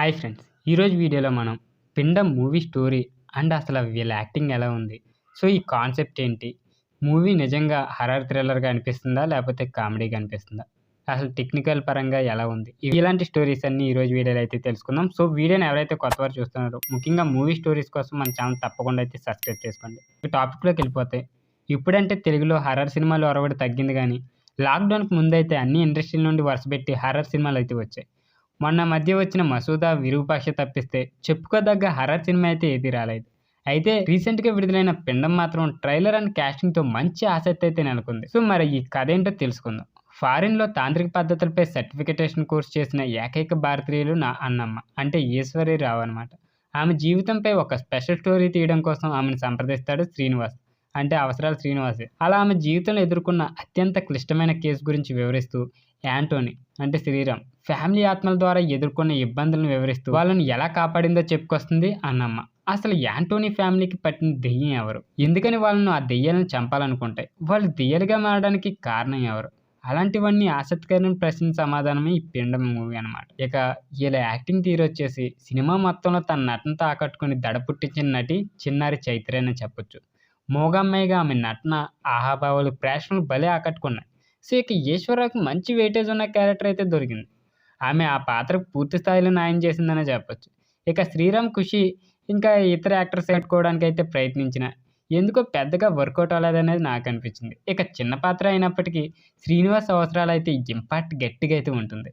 Hi friends! ఈరోజు వీడియోలో మనం 'పిండం' మూవీ స్టోరీ అండ్ అసలు వీళ్ళ యాక్టింగ్ ఎలా ఉంది? సో, ఈ కాన్సెప్ట్ ఏంటి? మూవీ నిజంగా హారర్ థ్రిల్లర్‌గా అనిపిస్తుందా? లేకపోతే కామెడీగా అనిపిస్తుందా? అసలు టెక్నికల్ పరంగా ఎలా ఉంది? ఇలాంటి స్టోరీస్ అన్నీ ఈరోజు వీడియోలో అయితే తెలుసుకుందాం. సో, వీడియోని ఎవరైతే కొత్తవారు చూస్తున్నారో ముఖ్యంగా మూవీ స్టోరీస్ కోసం మన ఛానల్ తప్పకుండా అయితే సబ్స్క్రైబ్ చేసుకోండి. ఈ టాపిక్‌లోకి వెళ్ళిపోతే ఇప్పుడంటే తెలుగులో హారర్ సినిమాలు ఒరవడి తగ్గింది గానీ, లాక్‌డౌన్‌కి ముందైతే అన్ని ఇండస్ట్రీల నుండి వరుసపెట్టి హారర్ సినిమాలైతే వచ్చాయి. మొన్న మధ్య వచ్చిన 'మసూద', 'విరూపాక్ష' తప్పిస్తే చెప్పుకోదగ్గ హారర్ సినిమా అయితే ఏదీ రాలేదు. అయితే రీసెంట్‌గా విడుదలైన 'పిండం' మాత్రం ట్రైలర్ అండ్ కాస్టింగ్‌తో మంచి ఆసక్తి అయితే నెలకొంది. సో, మరి ఈ కథ ఏంటో తెలుసుకుందాం. ఫారిన్‌లో తాంత్రిక పద్ధతులపై సర్టిఫికేషన్ కోర్స్ చేసిన ఏకైక భారతీయులు నా అన్నమ్మ. అంటే ఈశ్వరి రావు అనమాట. ఆమె జీవితంపై ఒక స్పెషల్ స్టోరీ తీయడం కోసం ఆమెను సంప్రదిస్తాడు శ్రీనివాస్. అంటే అవసరాల శ్రీనివాసే. అలా ఆమె జీవితంలో ఎదుర్కొన్న అత్యంత క్లిష్టమైన కేసు గురించి వివరిస్తూ యాంటోనీ అంటే శ్రీరామ్ ఫ్యామిలీ ఆత్మల ద్వారా ఎదుర్కొన్న ఇబ్బందులను వివరిస్తూ వాళ్ళని ఎలా కాపాడిందో చెప్పుకొస్తుంది అన్నమ్మ. అసలు యాంటోనీ ఫ్యామిలీకి పట్టిన దెయ్యం ఎవరు? ఎందుకని వాళ్ళను ఆ దెయ్యాలను చంపాలనుకుంటాయి? వాళ్ళు దెయ్యాలుగా మారడానికి కారణం ఎవరు? అలాంటివన్నీ ఆసక్తికరమైన ప్రశ్నల సమాధానమే ఈ 'పిండం' మూవీ అనమాట. ఇక ఈళ్ళ యాక్టింగ్ తీరొచ్చేసి సినిమా మొత్తంలో తన నటనతో ఆకట్టుకుని దడ పుట్టించిన నటి చిన్నారి చైత్ర అనే చెప్పొచ్చు. మూగమ్మాయిగా ఆమె నటన, ఆహాభావాలు ప్రేక్షకులను భలే ఆకట్టుకున్నాయి. సో, ఇక ఈశ్వరరావుకి మంచి వెయిటేజ్ ఉన్న క్యారెక్టర్ అయితే దొరికింది. ఆమె ఆ పాత్రకు పూర్తి స్థాయిలో న్యాయం చేసిందనే చెప్పొచ్చు. ఇక శ్రీరామ్, ఖుషి ఇంకా ఇతర యాక్టర్స్ పెట్టుకోవడానికైతే ప్రయత్నించినా ఎందుకో పెద్దగా వర్కౌట్ అవ్వలేదనేది నాకనిపించింది. ఇక చిన్న పాత్ర అయినప్పటికీ శ్రీనివాస్ అవసరాలైతే ఇంపాక్ట్ గట్టిగా అయితే ఉంటుంది.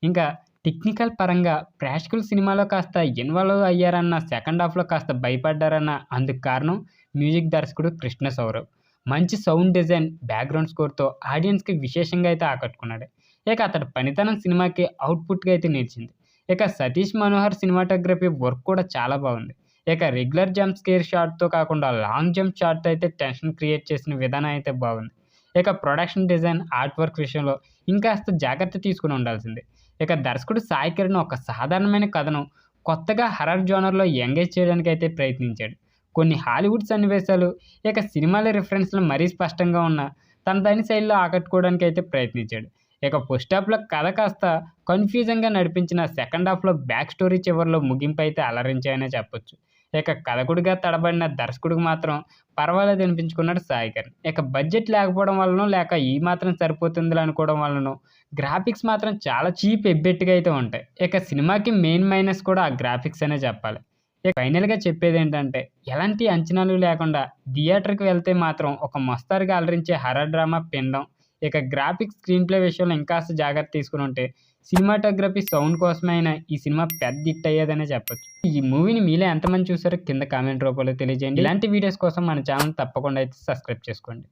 ఇంకా టెక్నికల్ పరంగా ప్రేక్షకులు సినిమాలో కాస్త ఇన్వాల్వ్ అయ్యారన్న, సెకండ్ హాఫ్‌లో కాస్త భయపడ్డారన్న అందుకు కారణం మ్యూజిక్ దర్శకుడు కృష్ణ సౌరవ్. మంచి సౌండ్ డిజైన్, బ్యాక్‌గ్రౌండ్ స్కోర్‌తో ఆడియన్స్‌కి విశేషంగా అయితే ఆకట్టుకున్నాడు. ఇక అతడి పనితనం సినిమాకి అవుట్‌పుట్‌గా అయితే నిలిచింది. ఇక సతీష్ మనోహర్ సినిమాటోగ్రఫీ వర్క్ కూడా చాలా బాగుంది. ఇక రెగ్యులర్ జంప్ స్కేర్ షాట్‌తో కాకుండా లాంగ్ జంప్ షాట్‌తో అయితే టెన్షన్ క్రియేట్ చేసిన విధానం అయితే బాగుంది. ఇక ప్రొడక్షన్ డిజైన్, ఆర్ట్ వర్క్ విషయంలో ఇంకాస్త జాగ్రత్త తీసుకొని ఉండాల్సిందే. ఇక దర్శకుడు సాయి కిరణ్ ఒక సాధారణమైన కథను కొత్తగా హారర్ జోనర్‌లో ఎంగేజ్ చేయడానికైతే ప్రయత్నించాడు. కొన్ని హాలీవుడ్ సన్నివేశాలు, ఇక సినిమాల రిఫరెన్స్‌లు మరీ స్పష్టంగా ఉన్నా తనదైన శైలిలో ఆకట్టుకోవడానికైతే ప్రయత్నించాడు. ఇక ఫస్ట్ హాఫ్‌లో కథ కాస్త కన్‌ఫ్యూజింగ్‌గా నడిపించిన సెకండ్ హాఫ్‌లో బ్యాక్ స్టోరీ చివరిలో ముగింపైతే అలరించాయనే చెప్పొచ్చు. ఇక కథకుడిగా తడబడిన దర్శకుడికి మాత్రం పర్వాలేదనిపించుకున్నాడు సాయి కిరణ్. ఇక బడ్జెట్ లేకపోవడం వల్లనో, లేక ఈ మాత్రం సరిపోతుందిలే అనుకోవడం వల్లనో గ్రాఫిక్స్ మాత్రం చాలా చీప్ ఎబ్బెట్టుగా అయితే ఉంటాయి. ఇక సినిమాకి మెయిన్ మైనస్ కూడా ఆ గ్రాఫిక్స్ అనే చెప్పాలి. ఇక ఫైనల్‌గా చెప్పేదేంటంటే ఎలాంటి అంచనాలు లేకుండా థియేటర్‌కి వెళ్తే మాత్రం ఒక మోస్తరుగా అలరించే హారర్ డ్రామా 'పిండం'. ఇక గ్రాఫిక్స్, స్క్రీన్ ప్లే విషయంలో ఇంకాస్త జాగ్రత్త తీసుకొనుంటే సినిమాటోగ్రఫీ, సౌండ్ కోసమే అయినా ఈ సినిమా పెద్ద హిట్ అయ్యేదనే చెప్పొచ్చు. ఈ మూవీని మీలో ఎంతమంది చూసారో కింద కామెంట్ రూపంలో తెలియజేయండి. ఇలాంటి వీడియోస్ కోసం మన ఛానల్ తప్పకుండా అయితే సబ్స్క్రైబ్ చేసుకోండి.